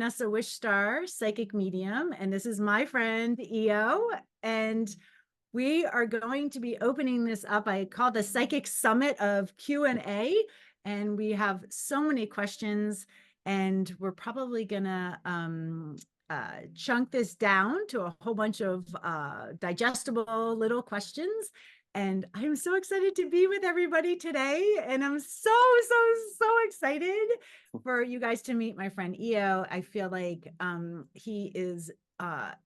Vanessa Wishstar, psychic medium, and this is my friend EO. And we are going to be opening this up. I call the Psychic Summit of Q&A, and we have so many questions, and we're probably gonna chunk this down to a whole bunch of digestible little questions. And I'm so excited to be with everybody today. And I'm so excited for you guys to meet my friend EO. I feel like he is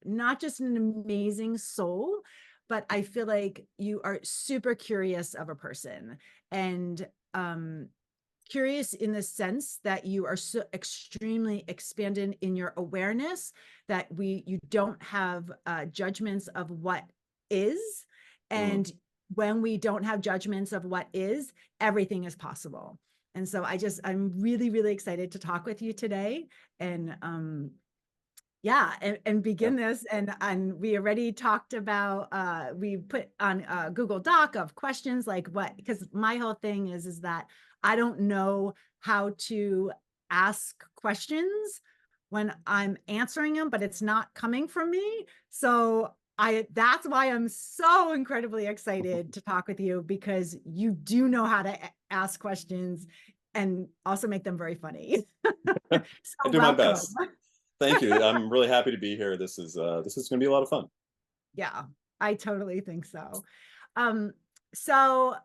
not just an amazing soul, but I feel like you are super curious of a person, and curious in the sense that you are so extremely expanded in your awareness that you don't have judgments of what is. And when we don't have judgments of what is, everything is possible. And so I'm really excited to talk with you today, and begin this. And we already talked about, we put on a Google Doc of questions like what, because my whole thing is that I don't know how to ask questions when I'm answering them, but it's not coming from me. So that's why I'm so incredibly excited to talk with you, because you do know how to ask questions and also make them very funny. So I do welcome. my best. Thank you. I'm really happy to be here. This is going to be a lot of fun. Yeah, I totally think so. So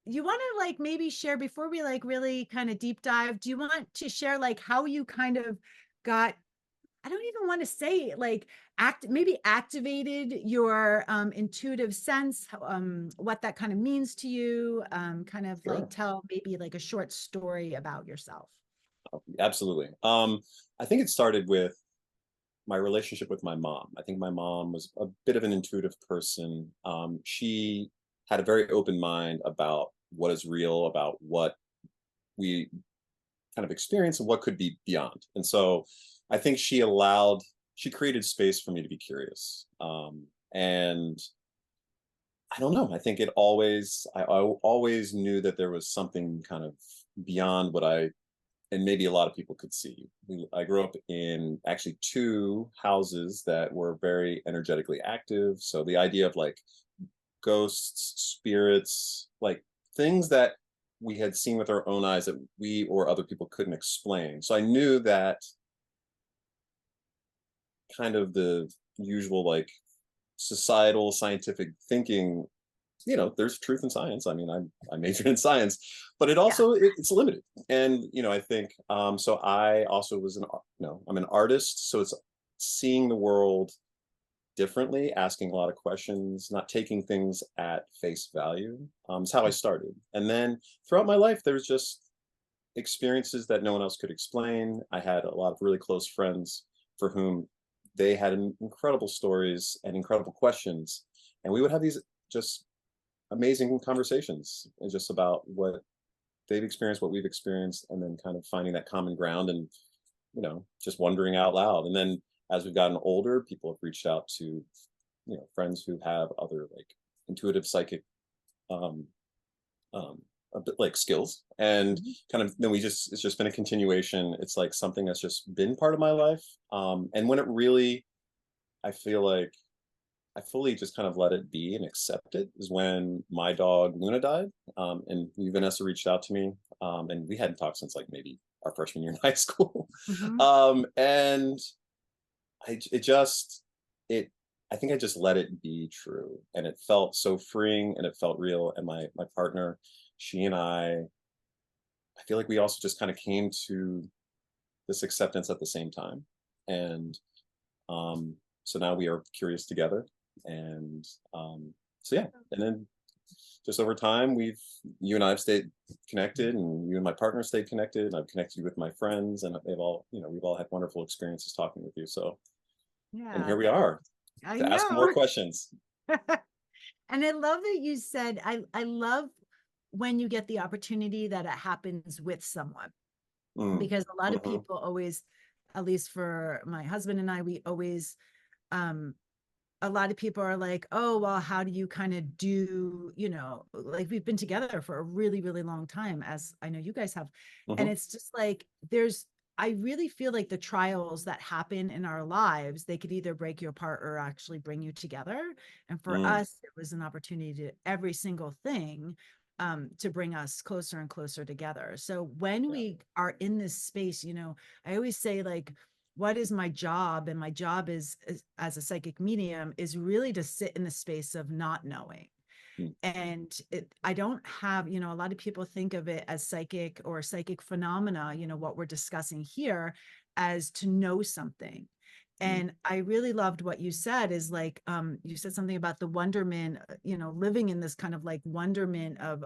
you want to like maybe share before we like really kind of deep dive, do you want to share like how you kind of got, I don't even want to say like maybe activated your intuitive sense, what that kind of means to you, kind of Sure. like tell maybe like a short story about yourself. Absolutely. I think it started with my relationship with my mom. I think my mom was a bit of an intuitive person. She had a very open mind about what is real, about what we kind of experience and what could be beyond. And so I think she created space for me to be curious. And I don't know. I think I always knew that there was something kind of beyond what and maybe a lot of people could see. I grew up in actually two houses that were very energetically active. So the idea of like ghosts, spirits, like things that we had seen with our own eyes that we or other people couldn't explain. So I knew that kind of the usual like societal scientific thinking, there's truth in science. I mean, I majored in science, but it's limited. And I think so I also was I'm an artist, so it's seeing the world differently, asking a lot of questions, not taking things at face value. Is how I started. And then throughout my life, there's just experiences that no one else could explain. I had a lot of really close friends for whom they had incredible stories and incredible questions, and we would have these just amazing conversations and just about what they've experienced, what we've experienced, and then kind of finding that common ground and just wondering out loud. And then as we've gotten older, people have reached out to friends who have other like intuitive psychic a bit like skills, and kind of then it's just been a continuation. It's like something that's just been part of my life, and when it really, I feel like I fully just kind of let it be and accept it is when my dog Luna died. And Vanessa reached out to me, and we hadn't talked since like maybe our freshman year in high school. And I think I just let it be true, and it felt so freeing and it felt real. And my partner, she and I feel like we also just kind of came to this acceptance at the same time. And so now we are curious together. And so yeah, and then just over time you and I have stayed connected, and you and my partner stayed connected, and I've connected you with my friends, and we've all had wonderful experiences talking with you. So yeah, and here we are to ask more questions. And I love that you said, I love when you get the opportunity that it happens with someone, because a lot of people always, at least for my husband and I, we always, a lot of people are like, oh, well, how do you kind of do, like we've been together for a really long time, as I know you guys have. And it's just like, there's I really feel like the trials that happen in our lives, they could either break you apart or actually bring you together. And for Mm, us, it was an opportunity to every single thing to bring us closer and closer together. So when yeah. we are in this space, you know, I always say like, what is my job? And my job is as a psychic medium is really to sit in the space of not knowing. Mm, And I don't have, you know, a lot of people think of it as psychic or psychic phenomena, you know, what we're discussing here as to know something. mm, And I really loved what you said is like, you said something about the wonderment, you know, living in this kind of like wonderment of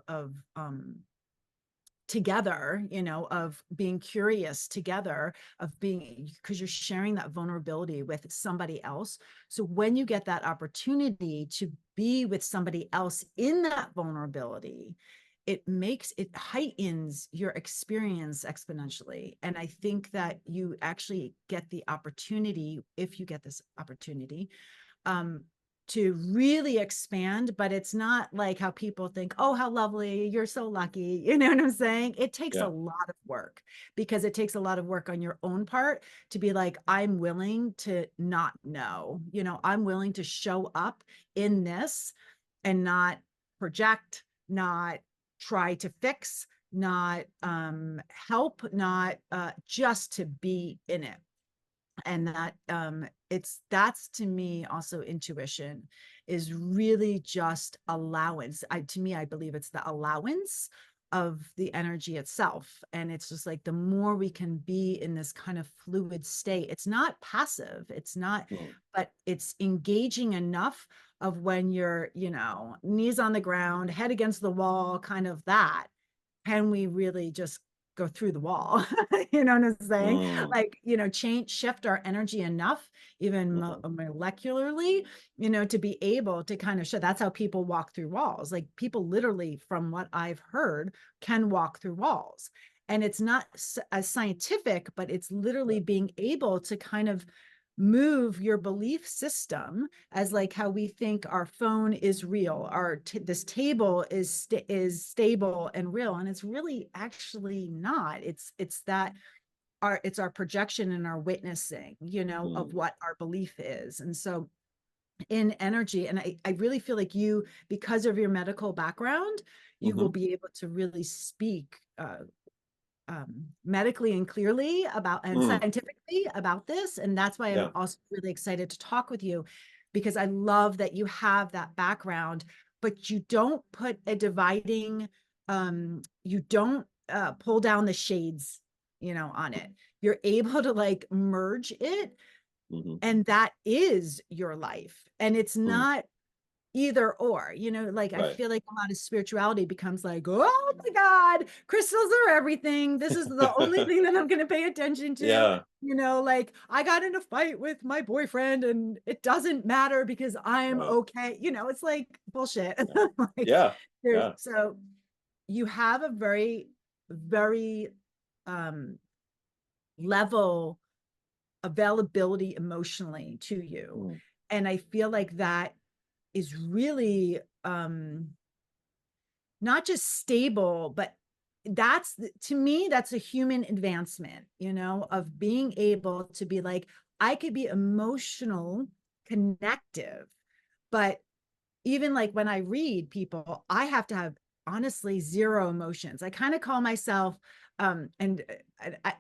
together, you know, of being curious together, of being, because you're sharing that vulnerability with somebody else. So when you get that opportunity to be with somebody else in that vulnerability, it heightens your experience exponentially. And I think that you actually get the opportunity, if you get this opportunity, um, to really expand, but it's not like how people think, oh, how lovely, you're so lucky. You know what I'm saying? It takes a yeah. lot of work because it takes a lot of work on your own part to be like, I'm willing to not know, you know, I'm willing to show up in this and not project, not try to fix, not help, not just to be in it. And that that's to me also intuition is really just allowance. To me, I believe it's the allowance of the energy itself. And it's just like the more we can be in this kind of fluid state, it's not passive, it's not, Mm, but it's engaging enough of when you're, you know, knees on the ground, head against the wall, kind of that. Can we really just go through the wall? You know what I'm saying? mm, Like, you know, shift our energy enough, even mhm, molecularly, you know, to be able to kind of show. That's how people walk through walls. Like people literally, from what I've heard, can walk through walls. And it's not as scientific, but it's yeah. literally being able to kind of move your belief system as like how we think our phone is real, this table is stable and real, and it's really actually not. It's that it's our projection and our witnessing, you know, of Mm, what our belief is. And so in energy, and I really feel like you, because of your medical background, you will mhm, be able to really speak medically and clearly about and mm, scientifically about this. And that's why I'm yeah. also really excited to talk with you, because I love that you have that background, but you don't put a dividing, you don't pull down the shades, you know, on it. You're able to like merge it, Mhm, and that is your life. And it's mm, not either or, you know, like I right. feel like a lot of spirituality becomes like, oh my God, crystals are everything. This is the only thing that I'm going to pay attention to. Yeah. You know, like I got in a fight with my boyfriend and it doesn't matter because I'm Right. okay. You know, it's like bullshit. Yeah. Like Yeah. there's Yeah. so you have a very, very um level availability emotionally to you. Mm, And I feel like that is really not just stable, but to me, that's a human advancement, you know, of being able to be like, I could be emotional, connective, but even like when I read people, I have to have honestly zero emotions. I kind of call myself, and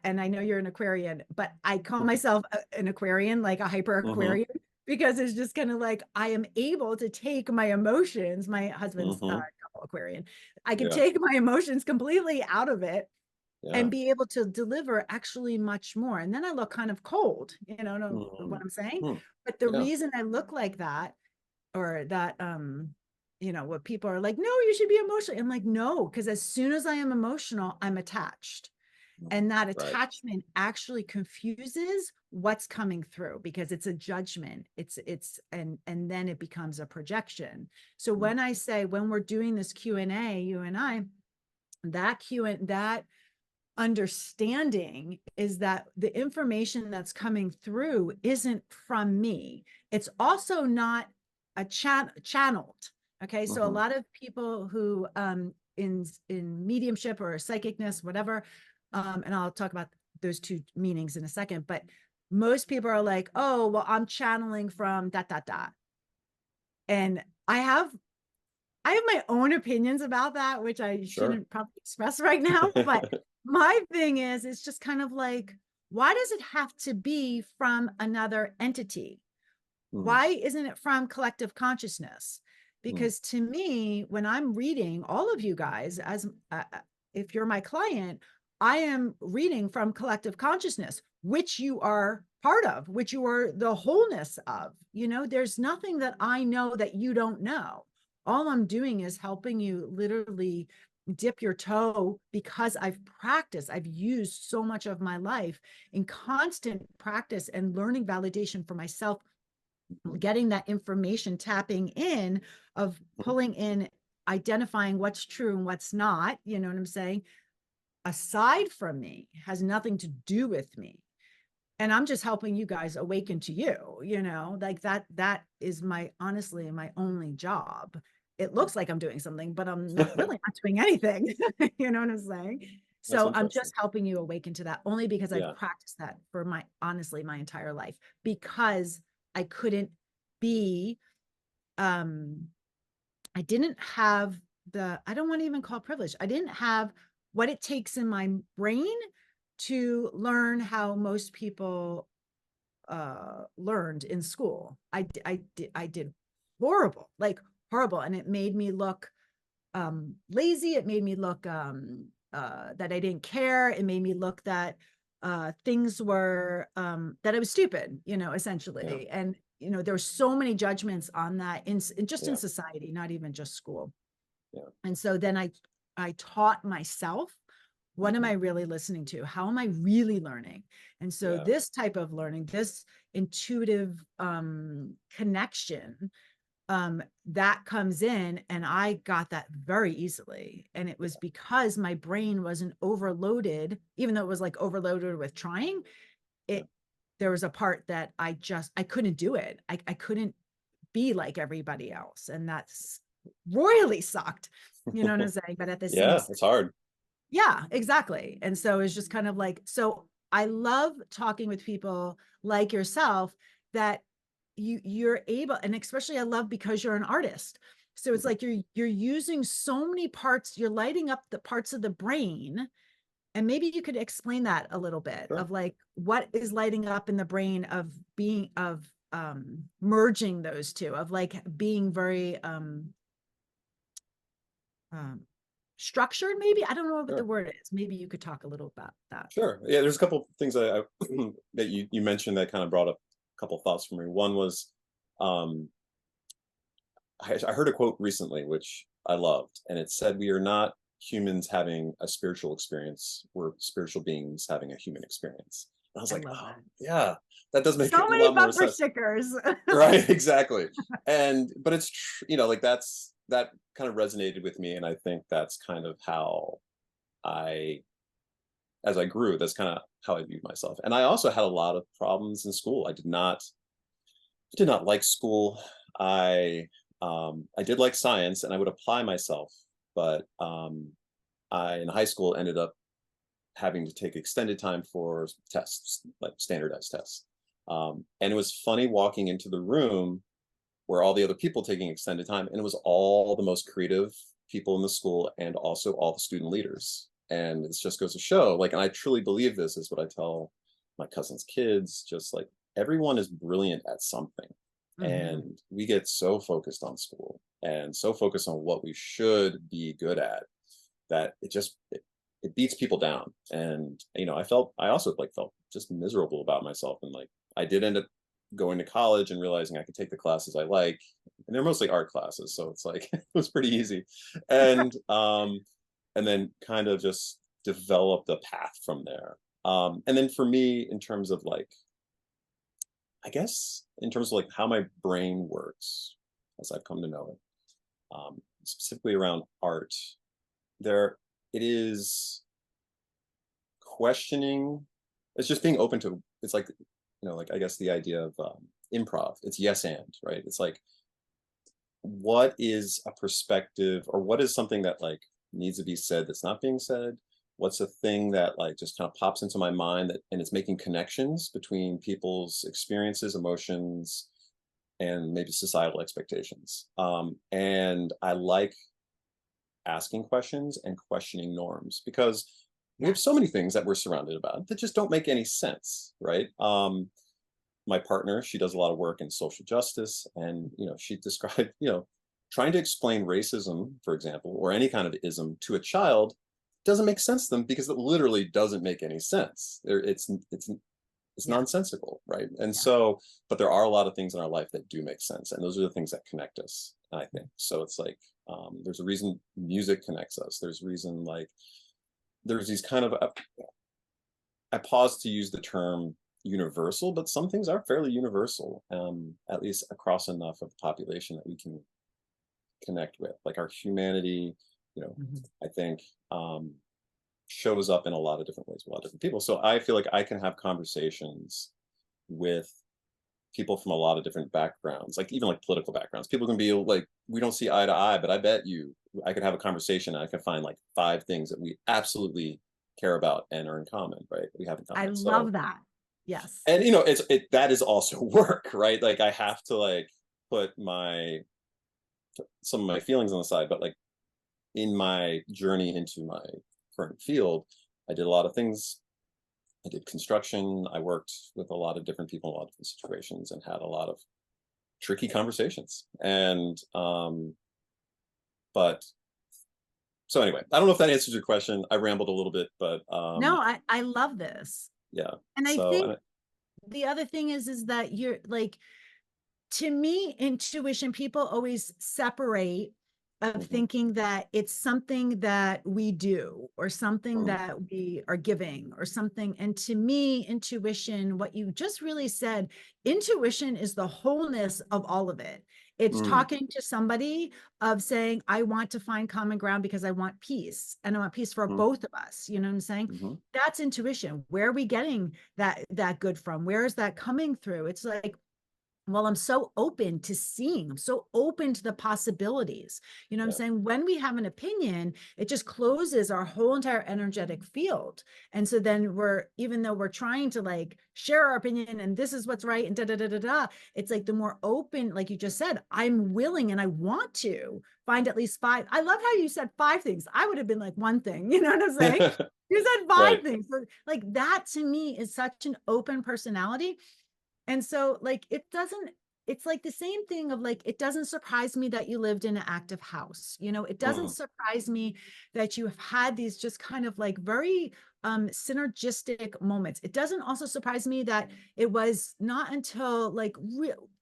I know you're an Aquarian, but I call myself an Aquarian, like a hyper mhm, Aquarian, because it's just kind of like I am able to take my emotions. My husband's mhm, double Aquarian. I can yeah. take my emotions completely out of it Yeah. and be able to deliver actually much more. And then I look kind of cold, you know what Mhm, I'm saying? mm, But the yeah. reason I look like that, or that you know, what people are like, no, you should be emotional. I'm like, no, because as soon as I am emotional, I'm attached, Mm, and that right. attachment actually confuses what's coming through because it's a judgment. And then it becomes a projection. So Mm, when I say, when we're doing this Q&A, you and I, that understanding is that the information that's coming through isn't from me. It's also not a channeled. Okay, so a mhm, lot of people who in mediumship or psychicness, whatever, and I'll talk about those two meanings in a second, but most people are like, oh, well, I'm channeling from dot, dot, dot. And I have my own opinions about that, which I shouldn't probably express right now. But my thing is, it's just kind of like, why does it have to be from another entity? Why isn't it from collective consciousness? Because to me, when I'm reading all of you guys, as if you're my client, I am reading from collective consciousness, which you are part of, which you are the wholeness of. You know, there's nothing that I know that you don't know. All I'm doing is helping you literally dip your toe, because I've practiced, I've used so much of my life in constant practice and learning validation for myself, getting that information, tapping in, of pulling in, identifying what's true and what's not, you know what I'm saying? Aside from me, has nothing to do with me. And I'm just helping you guys awaken to you, you know, like that is my, honestly, my only job. It looks like I'm doing something, but I'm not really not doing anything. You know what I'm saying? So I'm just helping you awaken to that, only because I've practiced that for honestly, my entire life, because I couldn't be, I didn't have I don't want to even call it privilege. I didn't have what it takes in my brain to learn how most people learned in school. I did horrible, like horrible. And it made me look lazy. It made me look that I didn't care. It made me look that things were that I was stupid, you know, essentially. And you know, there were so many judgments on that in just in society, not even just school. And so then I taught myself, what am I really listening to? How am I really learning? And so this type of learning, this intuitive connection, that comes in, and I got that very easily. And it was because my brain wasn't overloaded, even though it was like overloaded with trying it. There was a part that I couldn't do it. I couldn't be like everybody else. And that's royally sucked, you know what I'm saying? But at the same time, it's hard. Yeah, exactly. And so it's just kind of like, so I love talking with people like yourself that you're able, and especially I love because you're an artist. So it's like you're using so many parts, you're lighting up the parts of the brain. And maybe you could explain that a little bit of like what is lighting up in the brain of being merging those two, of like being very structured, maybe. I don't know what the word is. Maybe you could talk a little about that. Sure. Yeah, there's a couple of things that you mentioned that kind of brought up a couple of thoughts for me. One was I heard a quote recently which I loved, and it said, we are not humans having a spiritual experience, we're spiritual beings having a human experience. And I was like, oh, yeah, that does make so a many lot more bumper sense. stickers. Right, exactly. But it's you know, like that kind of resonated with me, and I think that's kind of how as I grew, that's kind of how I viewed myself. And I also had a lot of problems in school. I did not like school. I did like science, and I would apply myself, but I in high school ended up having to take extended time for tests, like standardized tests. And it was funny walking into the room where all the other people taking extended time, and it was all the most creative people in the school and also all the student leaders. And it just goes to show, like, and I truly believe this is what I tell my cousin's kids, just like everyone is brilliant at something. And we get so focused on school and so focused on what we should be good at that it beats people down. And you know, I also like felt just miserable about myself. And like I did end up going to college and realizing I could take the classes I like, and they're mostly art classes, so it's like it was pretty easy. And then kind of just developed a path from there. And then for me, in terms of like, I guess in terms of like how my brain works as I've come to know it, specifically around art, it is questioning. It's just being open to. It's like, you know, like I guess the idea of improv. It's yes and, right. It's like, what is a perspective, or what is something that like needs to be said that's not being said? What's a thing that like just kind of pops into my mind that, and it's making connections between people's experiences, emotions, and maybe societal expectations. And I like asking questions and questioning norms, because we have so Yes. many things that we're surrounded about that just don't make any sense, right? My partner, she does a lot of work in social justice, and she described, trying to explain racism, for example, or any kind of ism to a child doesn't make sense to them, because it literally doesn't make any sense. It's Yeah. nonsensical, right? And Yeah. so, but there are a lot of things in our life that do make sense, and those are the things that connect us, I think. So it's like, there's a reason music connects us. There's a reason, like, there's these kind of, I pause to use the term universal, but some things are fairly universal, at least across enough of the population that we can connect with. Like our humanity, Mhm. I think, shows up in a lot of different ways, with a lot of different people. So I feel like I can have conversations with people from a lot of different backgrounds, like even like political backgrounds. People can be like, we don't see eye to eye, but I bet you I could have a conversation and I can find like 5 things that we absolutely care about and are in common, right? We have in I common. So, love that. Yes. and that is also work, right? Like I have to like put some of my feelings on the side, but like in my journey into my current field, I did a lot of things. I did construction. I worked with a lot of different people in a lot of different situations and had a lot of tricky conversations. And but so anyway, I don't know if that answers your question. I rambled a little bit, but No, I love this. yeah. And I So think the other thing is that you're like, to me, intuition, people always separate of mhm, thinking that it's something that we do or something mhm, that we are giving or something. And to me, intuition, what you just really said, intuition is the wholeness of all of it. It's mm, talking to somebody of saying, I want to find common ground because I want peace and I want peace for mhm, both of us. You know what I'm saying? mhm, That's intuition. Where are we getting that good from? Where is that coming through? It's like, well, I'm so open to seeing, I'm so open to the possibilities. You know what I'm yeah, saying? When we have an opinion, it just closes our whole entire energetic field. And so then even though we're trying to like share our opinion and this is what's right and da da da da da, it's like the more open, like you just said, I'm willing and I want to find at least 5. I love how you said 5 things. I would have been like one thing, you know what I'm saying? You said five right. things. So, like that to me is such an open personality. And so, like, it's like the same thing of like, it doesn't surprise me that you lived in an active house. It doesn't Mm, surprise me that you have had these just kind of like very synergistic moments. It doesn't also surprise me that it was not until like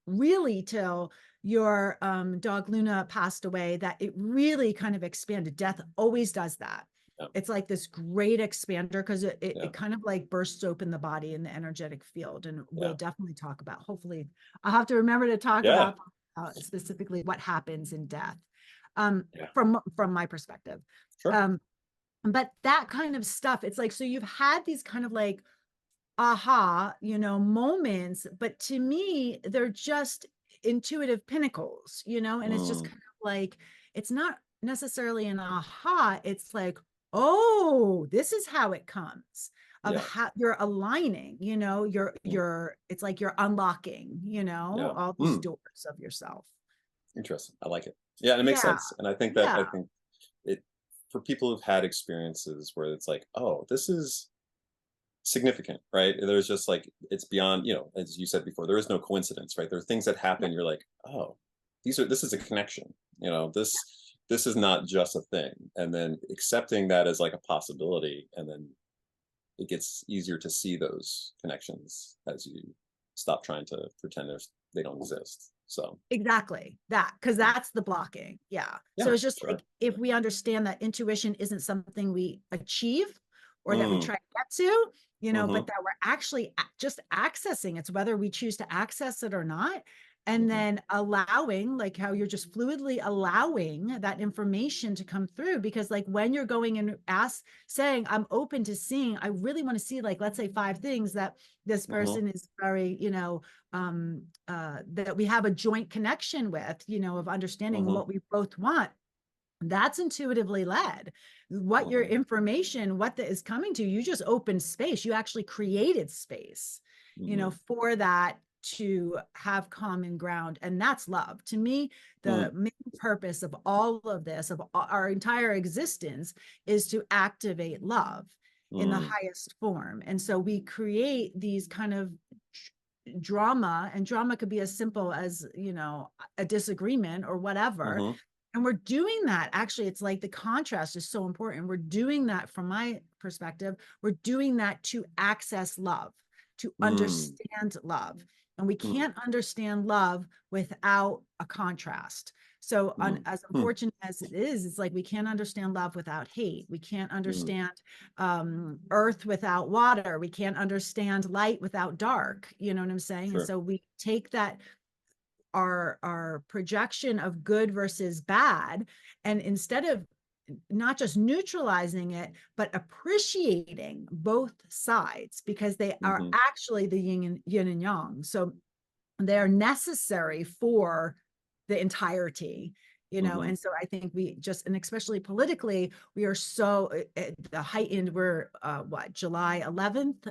really till your dog Luna passed away that it really kind of expanded. Death always does that. yeah, It's like this great expander because yeah, it kind of like bursts open the body in the energetic field. And we'll yeah, definitely talk about, hopefully, I'll have to remember to talk yeah, about specifically what happens in death yeah. from my perspective. Sure. Um, but that kind of stuff, it's like, so you've had these kind of like aha, moments, but to me, they're just intuitive pinnacles, and it's just Mm, kind of like, it's not necessarily an aha. It's like, oh, this is how it comes of yeah, how you're aligning, mm, it's like you're unlocking, yeah. all these Mm, doors of yourself. interesting. I like it. Yeah, and it makes Yeah. sense. And I Yeah. think it, for people who've had experiences where it's like, oh, this is significant, right? There's just like, it's beyond, as you said before, there is no coincidence, right? There are things that Yeah. happen. You're like, oh, this is a connection. This is not just a thing. And then accepting that as like a possibility, and then it gets easier to see those connections as you stop trying to pretend they don't exist. So Exactly that, because yeah, that's the blocking. Yeah. So yeah, it's just sure. like, if we understand that intuition isn't something we achieve or that we Mm, try to get to, but mm-hmm, that we're actually just accessing, it's whether we choose to access it or not. And mm-hmm, then allowing, like how you're just fluidly allowing that information to come through. Because like when you're going and saying, I'm open to seeing, I really want to see, like, let's say 5 things that this mm-hmm, person is very, that we have a joint connection with, of understanding mm-hmm, what we both want. That's intuitively led. What your information, what that is coming to, you just opened space. You actually created space, for that to have common ground. And that's love. To me, the main purpose of all of this, of our entire existence, is to activate love in the highest form. And so we create these kind of drama, and drama could be as simple as, a disagreement or whatever. And we're doing that. Actually, it's like the contrast is so important. We're doing that, from my perspective, we're doing that to access love, to understand love. And we can't understand love without a contrast. So as unfortunate as it is, it's like we can't understand love without hate. We can't understand earth without water. We can't understand light without dark. You know what I'm saying? Sure. And so we take that, our projection of good versus bad, and instead of not just neutralizing it, but appreciating both sides, because they are actually the yin and yang. So they're necessary for the entirety, and so I think we just, and especially politically, we are so at the heightened, we're July 11th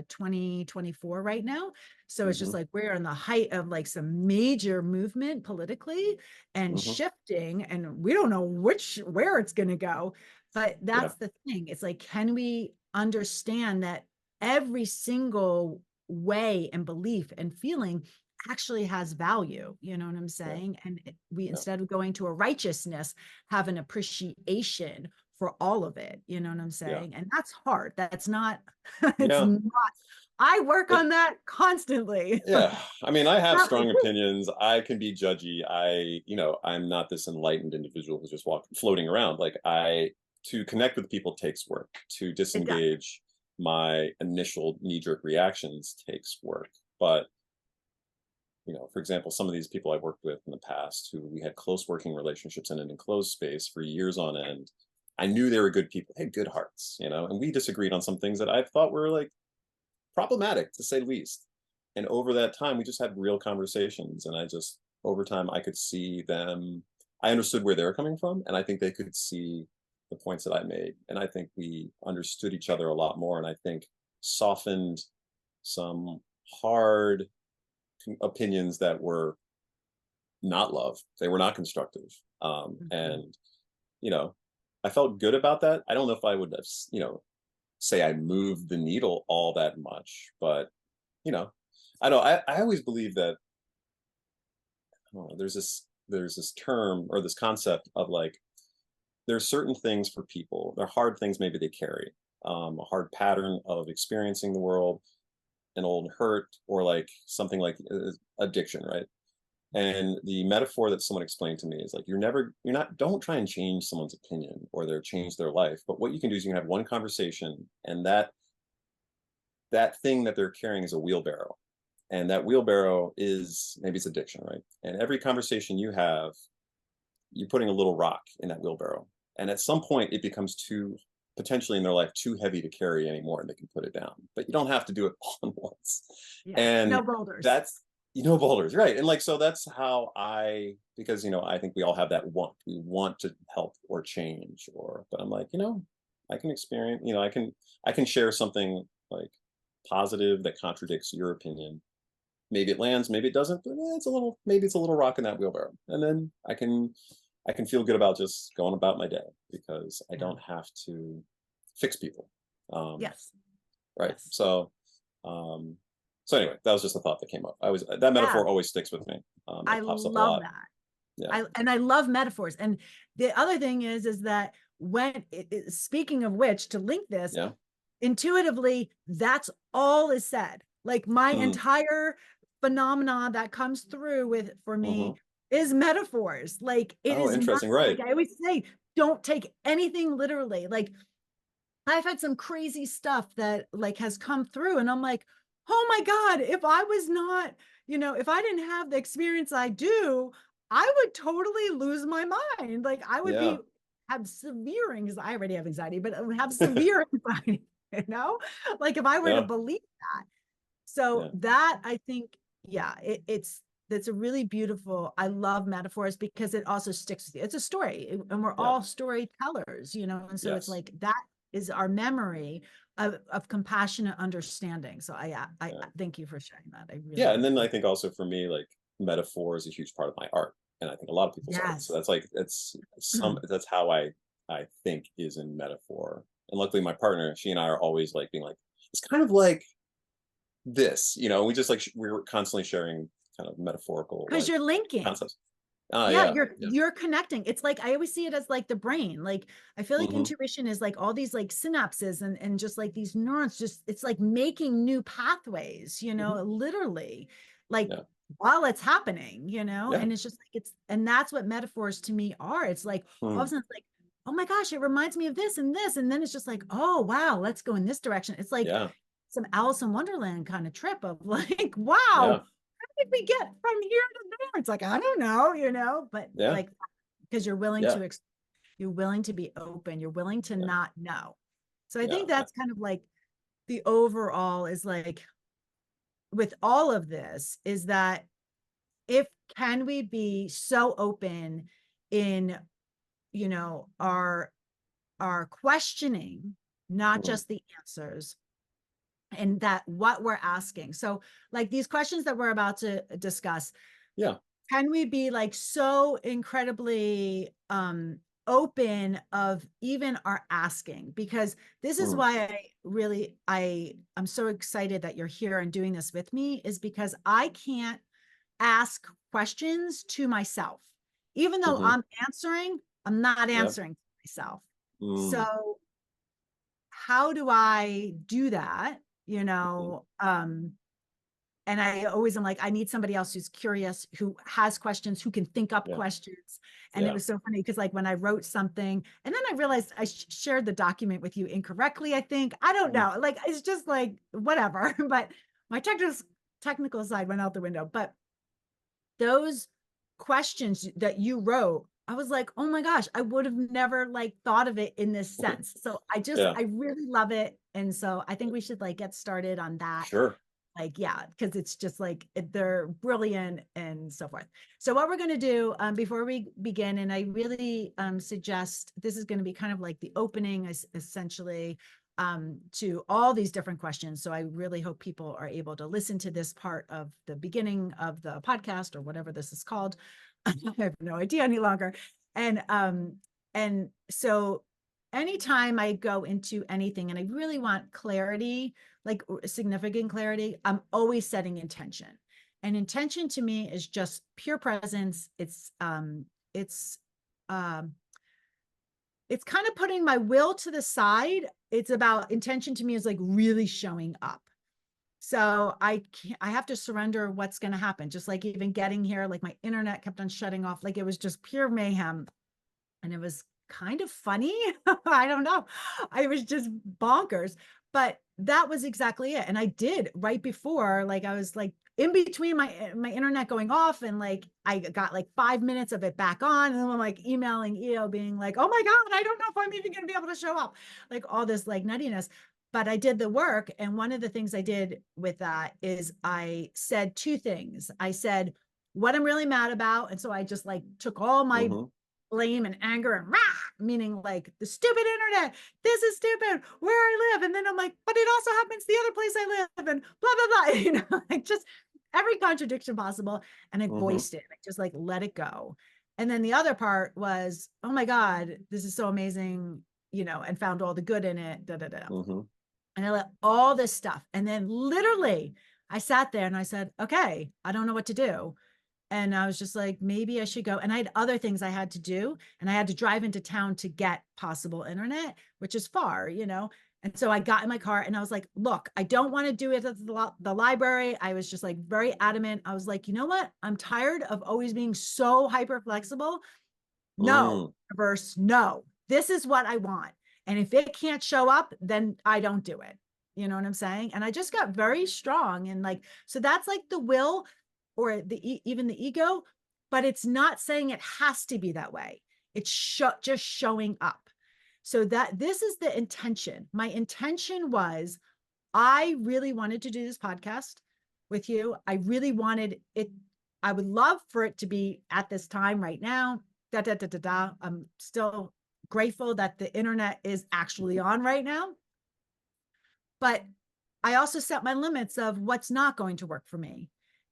2024 right now. So it's just like we're in the height of like some major movement politically and shifting, and we don't know where it's going to go. But that's the thing. It's like, can we understand that every single way and belief and feeling actually has value, you know what I'm saying? And we, instead of going to a righteousness, have an appreciation for all of it, you know what I'm saying? And that's hard. That's not, it's not, I work on that constantly. I mean, I have strong opinions. I can be judgy. I'm not this enlightened individual who's just floating around. Like, to connect with people takes work. To disengage my initial knee-jerk reactions takes work. But for example, some of these people I worked with in the past, who we had close working relationships in an enclosed space for years on end, I knew they were good people. They had good hearts, and we disagreed on some things that I thought were like problematic, to say the least. And over that time, we just had real conversations. And over time, I could see them. I understood where they were coming from. And I think they could see the points that I made. And I think we understood each other a lot more. And I think softened some hard opinions that were not love. They were not constructive. And I felt good about that. I don't know if I would have, say I moved the needle all that much, but I know I always believe that there's this term, or this concept of like, there's certain things for people, they're hard things maybe they carry, a hard pattern of experiencing the world, an old hurt, or like something like addiction, right? And the metaphor that someone explained to me is like, don't try and change someone's opinion or change their life. But what you can do is you can have one conversation, and that thing that they're carrying is a wheelbarrow. And that wheelbarrow is, maybe it's addiction, right? And every conversation you have, you're putting a little rock in that wheelbarrow. And at some point it becomes potentially in their life too heavy to carry anymore, and they can put it down. But you don't have to do it all at once. And no boulders. That's boulders, right? And like, so that's how because I think we all have that want. We want to help or change, but I'm like, I can experience, I can share something like positive that contradicts your opinion. Maybe it lands, maybe it doesn't, but maybe it's a little rock in that wheelbarrow. And then I can feel good about just going about my day, because I don't have to fix people. Yes. Right. Yes. So anyway, that was just a thought that came up. That metaphor always sticks with me. I love that. Yeah. I love metaphors. And the other thing is that speaking of which, to link this, intuitively, that's all is said. Like my entire phenomena that comes through for me is metaphors. Like it is interesting, not, right? Like I always say, don't take anything literally. Like I've had some crazy stuff that like has come through, and I'm like, oh my God, if I was not, if I didn't have the experience I do, I would totally lose my mind. Like I would have severe anxiety. I already have anxiety, but I would have severe anxiety, like if I were to believe that. So that, I think, it's that's a really beautiful, I love metaphors because it also sticks with you. It's a story, and we're Yeah. all storytellers, you know, and so it's Yes. like that is our memory of compassionate understanding. So I Yeah. thank you for sharing that. I Yeah. really And then I think also for me, like metaphor is a huge part of my art. And I think a lot of people's art. So yes. that's like that's how I think is in metaphor. And luckily my partner, she and I are always like being like, it's kind of like this, we just like we're constantly sharing kind of metaphorical Because like you're linking. concepts. Ah, Yeah, yeah. you're Yeah. you're connecting. It's like I always see it as like the brain. Like I feel like Hmm. intuition is like all these like synapses and just like these neurons, just it's like making new pathways, you Hmm. know, literally, like Yeah. while it's happening, you know, Yeah. and it's just like and that's what metaphors to me are. It's like all of a Mhm. sudden it's like, oh my gosh, it reminds me of this and this, and then it's just like, oh wow, let's go in this direction. It's like Yeah. some Alice in Wonderland kind of trip of like, wow, Yeah. did we get from here to there? It's like, I don't know, you know, but Yeah. like, because you're willing Yeah. to, you're willing to be open, you're willing to Yeah. not know. So I Yeah. think that's kind of like the overall is like with all of this is that if can we be so open in, you know, our questioning, not Mhm. just the answers, and that what we're asking. So like these questions that we're about to discuss, Yeah. can we be like so incredibly open of even our asking, because this is Mhm. why I'm so excited that you're here and doing this with me, is because I can't ask questions to myself. Even though Mhm. I'm answering, I'm not Yep. answering myself. Mm. So how do I do that, you Mhm. know? And I always am like, I need somebody else who's curious, who has questions, who can think up Yeah. questions. And it Yeah. was so funny because like when I wrote something and then I realized I shared the document with you incorrectly, I think. I don't Mm. know. Like it's just like whatever. But my technical side went out the window. But those questions that you wrote, I was like, oh my gosh, I would have never like thought of it in this sense. So Yeah. I really love it. And so I think we should like get started on that, Sure. like yeah, because it's just like they're brilliant and so forth. So what we're going to do before we begin, and I really suggest this is going to be kind of like the opening essentially to all these different questions. So I really hope people are able to listen to this part of the beginning of the podcast or whatever this is called. I have no idea any longer. And so anytime I go into anything and I really want clarity, like significant clarity, I'm always setting intention. And intention to me is just pure presence. It's um it's kind of putting my will to the side. It's about intention to me is like really showing up. So I have to surrender what's going to happen. Just like even getting here, like my internet kept on shutting off. Like it was just pure mayhem. And it was kind of funny. I don't know. I was just bonkers, but that was exactly it. And I did right before, like I was like in between my internet going off, and like I got like 5 minutes of it back on, and then I'm like emailing EO being like, oh my God, I don't know if I'm even going to be able to show up, like all this like nuttiness. But I did the work. And one of the things I did with that is I said two things. I said what I'm really mad about. And so I just like took all my Mhm. blame and anger and rah, meaning like the stupid internet. This is stupid where I live. And then I'm like, but it also happens the other place I live and blah, blah, blah. You know, like just every contradiction possible. And I Mhm. voiced it. I just like let it go. And then the other part was, oh my God, this is so amazing, you know, and found all the good in it. Da, da, da. Mhm. And I let all this stuff. And then literally I sat there and I said, okay, I don't know what to do. And I was just like, maybe I should go. And I had other things I had to do. And I had to drive into town to get possible internet, which is far, you know. And so I got in my car and I was like, look, I don't want to do it at the library. I was just like very adamant. I was like, you know what? I'm tired of always being so hyper flexible. No, Mm. universe, no. This is what I want. And if it can't show up, then I don't do it. You know what I'm saying? And I just got very strong and like, so that's like the will or even the ego, but it's not saying it has to be that way. It's just showing up. So that this is the intention. My intention was I really wanted to do this podcast with you. I really wanted it. I would love for it to be at this time right now. Da, da, da, da, da. I'm still grateful that the internet is actually on right now. But I also set my limits of what's not going to work for me.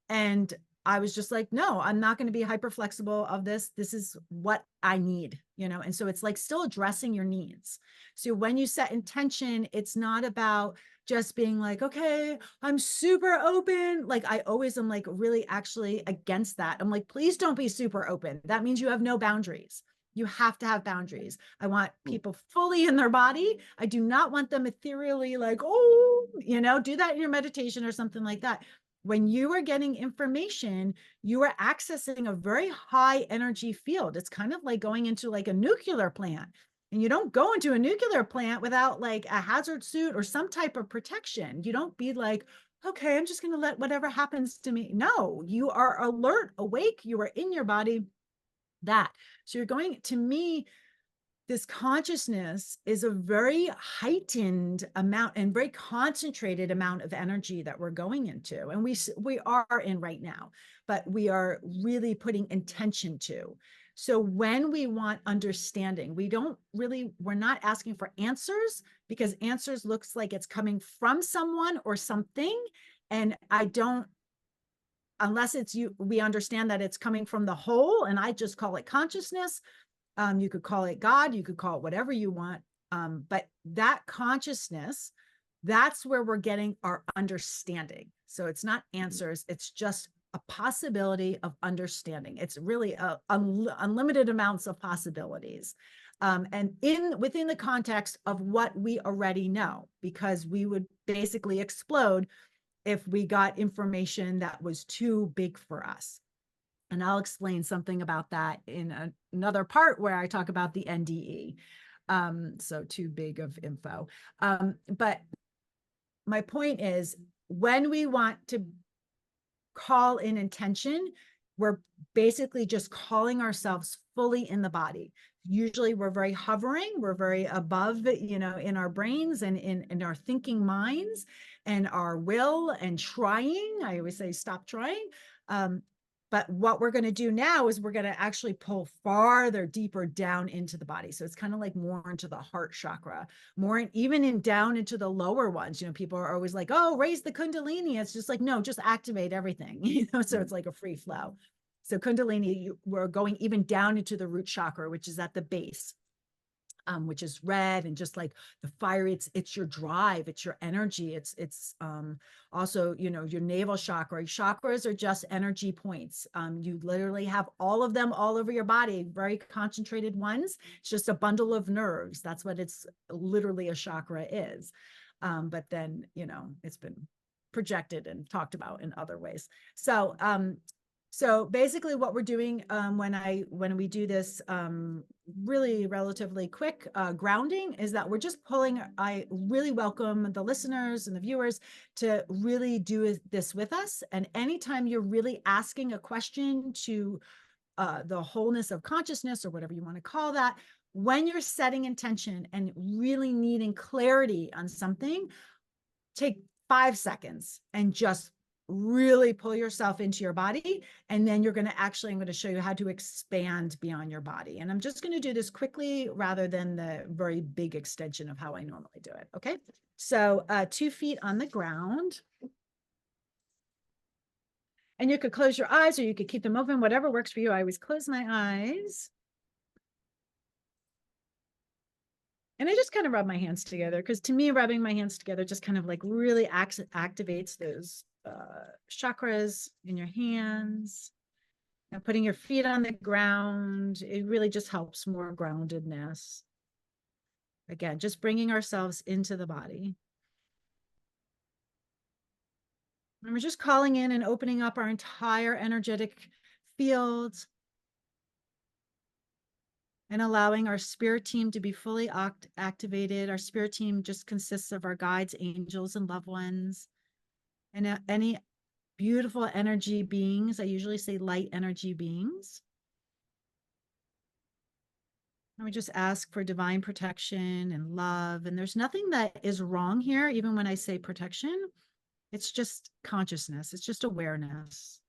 And I was just like, no, I'm not going to be hyper flexible of this. This is what I need, you know? And so it's like still addressing your needs. So when you set intention, it's not about just being like, okay, I'm super open. Like I always am like really actually against that. I'm like, please don't be super open. That means you have no boundaries. You have to have boundaries. I want people fully in their body. I do not want them ethereally like, oh, you know, do that in your meditation or something like that. When you are getting information, you are accessing a very high energy field. It's kind of like going into like a nuclear plant. And you don't go into a nuclear plant without like a hazard suit or some type of protection. You don't be like, okay, I'm just going to let whatever happens to me. No, you are alert, awake, you are in your body. That. So you're going, to me, this consciousness is a very heightened amount and very concentrated amount of energy that we're going into, and we are in right now, but we are really putting intention to. So when we want understanding, we're not asking for answers, because answers looks like it's coming from someone or something, and I don't, unless it's you, we understand that it's coming from the whole, and I just call it consciousness. You could call it God, you could call it whatever you want. But that consciousness, that's where we're getting our understanding. So it's not answers, it's just a possibility of understanding. It's really unlimited amounts of possibilities. And within the context of what we already know, because we would basically explode if we got information that was too big for us. And I'll explain something about that in another part where I talk about the NDE. So too big of info. But my point is, when we want to call in intention, we're basically just calling ourselves fully in the body. Usually we're very hovering, we're very above, you know, in our brains and in our thinking minds and our will and trying. I always say, stop trying. But what we're going to do now is we're going to actually pull farther, deeper down into the body. So it's kind of like more into the heart chakra, more even in down into the lower ones. You know, people are always like, oh, raise the Kundalini. It's just like, no, just activate everything, you know, so it's like a free flow. So Kundalini, we're going even down into the root chakra, which is at the base. Which is red, and just like the fire, it's your drive, it's your energy, it's also, you know, your navel chakra. Chakras are just energy points. You literally have all of them all over your body, very concentrated ones. It's just a bundle of nerves. That's what it's literally a chakra is. But then, you know, it's been projected and talked about in other ways. So basically what we're doing when we do this really relatively quick grounding is that we're just pulling. I really welcome the listeners and the viewers to really do this with us. And anytime you're really asking a question to the wholeness of consciousness, or whatever you want to call that, when you're setting intention and really needing clarity on something, take 5 seconds and just really pull yourself into your body. And then I'm going to show you how to expand beyond your body. And I'm just going to do this quickly rather than the very big extension of how I normally do it. Okay. So 2 feet on the ground. And you could close your eyes or you could keep them open, whatever works for you. I always close my eyes. And I just kind of rub my hands together, because to me, rubbing my hands together just kind of like really activates those chakras in your hands. And putting your feet on the ground, it really just helps more groundedness. Again, just bringing ourselves into the body. And we're just calling in and opening up our entire energetic field, and allowing our spirit team to be fully activated. Our spirit team just consists of our guides, angels, and loved ones, and any beautiful energy beings. I usually say light energy beings. And we just ask for divine protection and love. And there's nothing that is wrong here, even when I say protection. It's just consciousness. It's just awareness.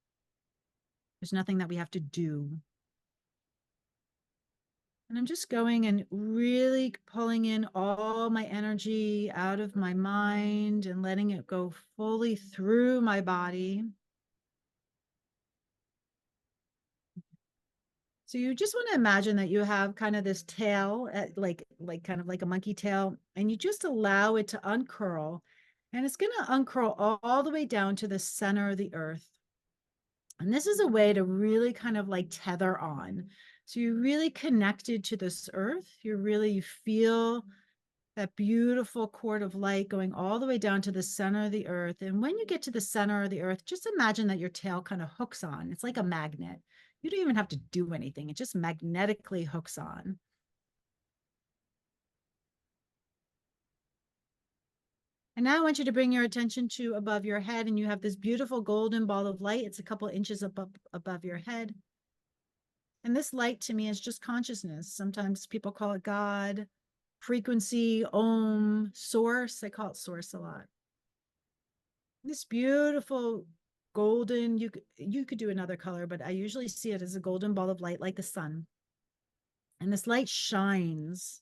There's nothing that we have to do. And I'm just going and really pulling in all my energy out of my mind and letting it go fully through my body. So you just want to imagine that you have kind of this tail, like kind of like a monkey tail, and you just allow it to uncurl, and it's going to uncurl all the way down to the center of the earth. And this is a way to really kind of like tether on. So you're really connected to this earth. You feel that beautiful cord of light going all the way down to the center of the earth. And when you get to the center of the earth, just imagine that your tail kind of hooks on. It's like a magnet. You don't even have to do anything. It just magnetically hooks on. And now I want you to bring your attention to above your head, and you have this beautiful golden ball of light. It's a couple inches above your head. And this light to me is just consciousness. Sometimes people call it God, frequency, Om, source. I call it source a lot. This beautiful golden, you could do another color, but I usually see it as a golden ball of light like the sun. And this light shines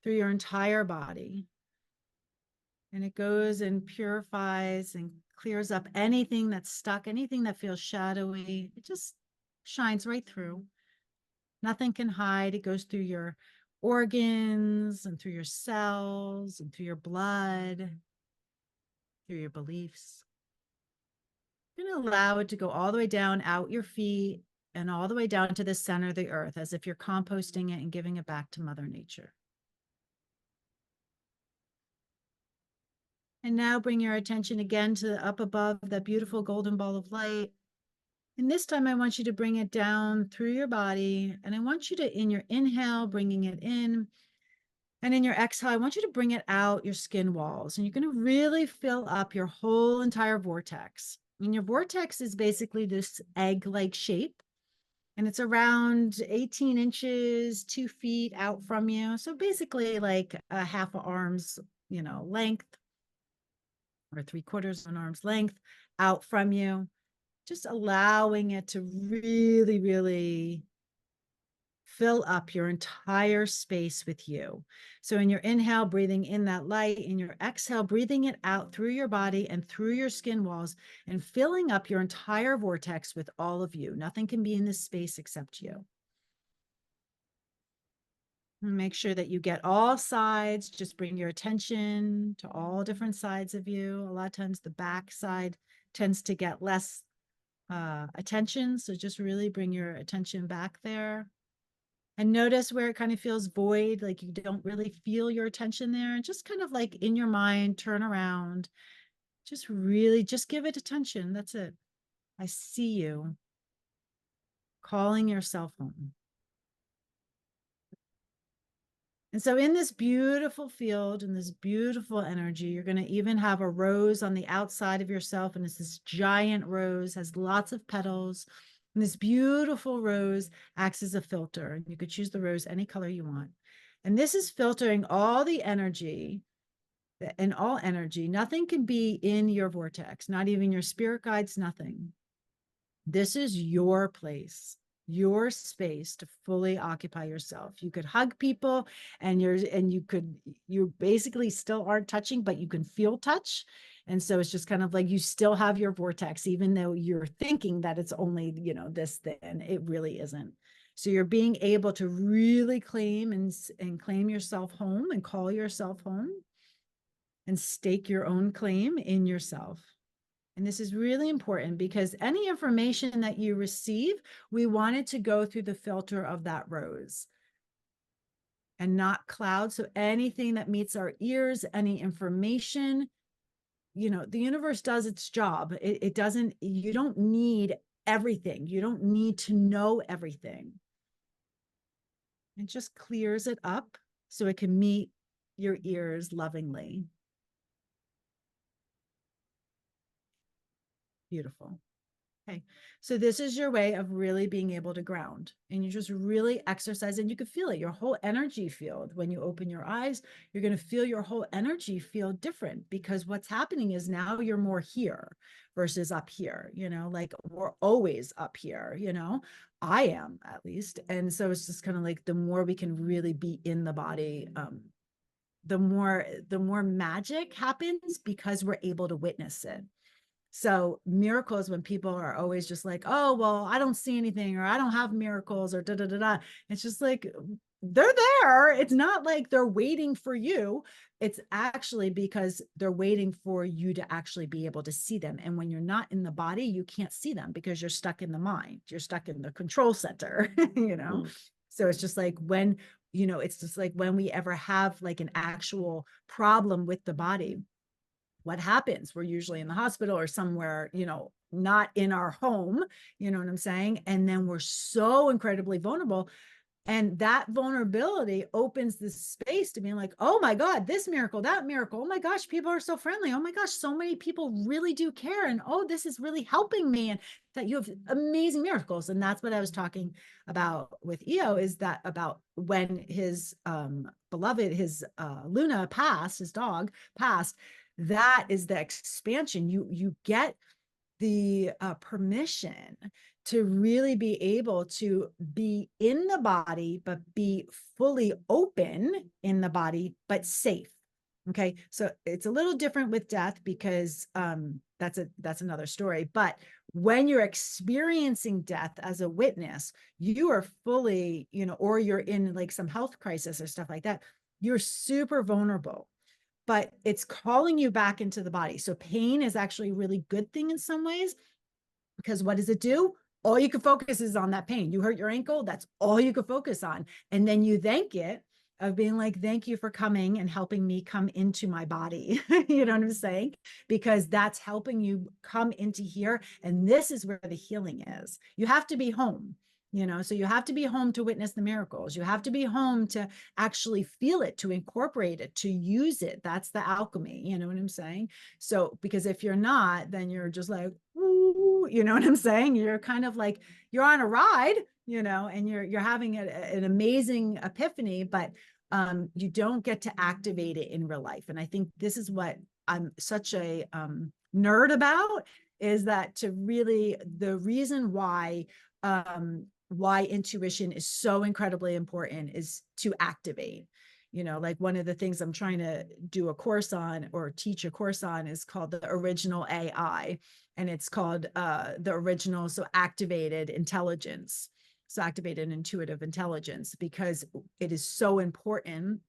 through your entire body. And it goes and purifies and clears up anything that's stuck, anything that feels shadowy. It just shines right through. Nothing can hide. It goes through your organs and through your cells and through your blood, through your beliefs. You're going to allow it to go all the way down out your feet and all the way down to the center of the earth, as if you're composting it and giving it back to Mother Nature. And now bring your attention again to up above that beautiful golden ball of light. And this time I want you to bring it down through your body. And I want you to, in your inhale, bringing it in. And in your exhale, I want you to bring it out your skin walls. And you're going to really fill up your whole entire vortex. And your vortex is basically this egg-like shape. And it's around 18 inches, 2 feet out from you. So basically like a half an arm's, length, or 3/4 of an arm's length out from you. Just allowing it to really, really fill up your entire space with you. So in your inhale, breathing in that light, in your exhale, breathing it out through your body and through your skin walls, and filling up your entire vortex with all of you. Nothing can be in this space except you. And make sure that you get all sides. Just bring your attention to all different sides of you. A lot of times the back side tends to get less attention. So just really bring your attention back there. And notice where it kind of feels void, like you don't really feel your attention there. Just kind of like in your mind, turn around. Just really, just give it attention. That's it. I see you calling yourself home. And so in this beautiful field and this beautiful energy, you're going to even have a rose on the outside of yourself. And it's this giant rose, has lots of petals. And this beautiful rose acts as a filter. And you could choose the rose any color you want. And this is filtering all the energy and all energy. Nothing can be in your vortex, not even your spirit guides, nothing. This is your place, your space to fully occupy yourself. You could hug people and you basically still aren't touching, but you can feel touch. And so it's just kind of like you still have your vortex, even though you're thinking that it's only, this thin. It really isn't. So you're being able to really claim and claim yourself home and call yourself home and stake your own claim in yourself. And this is really important because any information that you receive, we want it to go through the filter of that rose and not cloud. So anything that meets our ears, any information, the universe does its job. It doesn't, you don't need everything. You don't need to know everything. It just clears it up so it can meet your ears lovingly. Beautiful. Okay. So this is your way of really being able to ground, and you just really exercise, and you can feel it, your whole energy field. When you open your eyes, you're going to feel your whole energy field different, because what's happening is now you're more here versus up here, like we're always up here, I am, at least. And so it's just kind of like, the more we can really be in the body, the more magic happens, because we're able to witness it. So miracles, when people are always just like, oh, well, I don't see anything, or I don't have miracles, or da da da da. It's just like, they're there. It's not like they're waiting for you. It's actually because they're waiting for you to actually be able to see them. And when you're not in the body, you can't see them, because you're stuck in the mind. You're stuck in the control center, Mm. So it's just like it's just like when we ever have like an actual problem with the body, what happens? We're usually in the hospital or somewhere, not in our home, you know what I'm saying? And then we're so incredibly vulnerable. And that vulnerability opens this space to being like, oh my God, this miracle, that miracle. Oh my gosh, people are so friendly. Oh my gosh, so many people really do care. And oh, this is really helping me. And that you have amazing miracles. And that's what I was talking about with EO, is that about when his beloved, his Luna passed, his dog passed. That is the expansion. You get the permission to really be able to be in the body, but be fully open in the body, but safe. Okay. So it's a little different with death, because that's another story. But when you're experiencing death as a witness, you are fully, or you're in like some health crisis or stuff like that, you're super vulnerable, but it's calling you back into the body. So pain is actually a really good thing in some ways, because what does it do? All you can focus is on that pain. You hurt your ankle, that's all you can focus on. And then you thank it, of being like, thank you for coming and helping me come into my body. You know what I'm saying? Because that's helping you come into here. And this is where the healing is. You have to be home. So you have to be home to witness the miracles. You have to be home to actually feel it, to incorporate it, to use it. That's the alchemy. You know what I'm saying? So, because if you're not, then you're just like, ooh, you know what I'm saying? You're kind of like, you're on a ride, and you're having an amazing epiphany, but you don't get to activate it in real life. And I think this is what I'm such a nerd about, is that to really, the reason why intuition is so incredibly important is to activate. Like one of the things I'm trying to do a course on, or teach a course on, is called the original AI. And it's called the original, so activated intelligence. So activated intuitive intelligence, because it is so important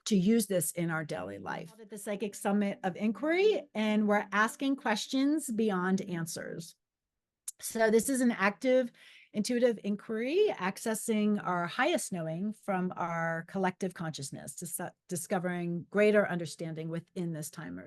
to use this in our daily life. At the Psychic Summit of Inquiry, and we're asking questions beyond answers. So this is an active intuitive inquiry, accessing our highest knowing from our collective consciousness, discovering greater understanding within this time.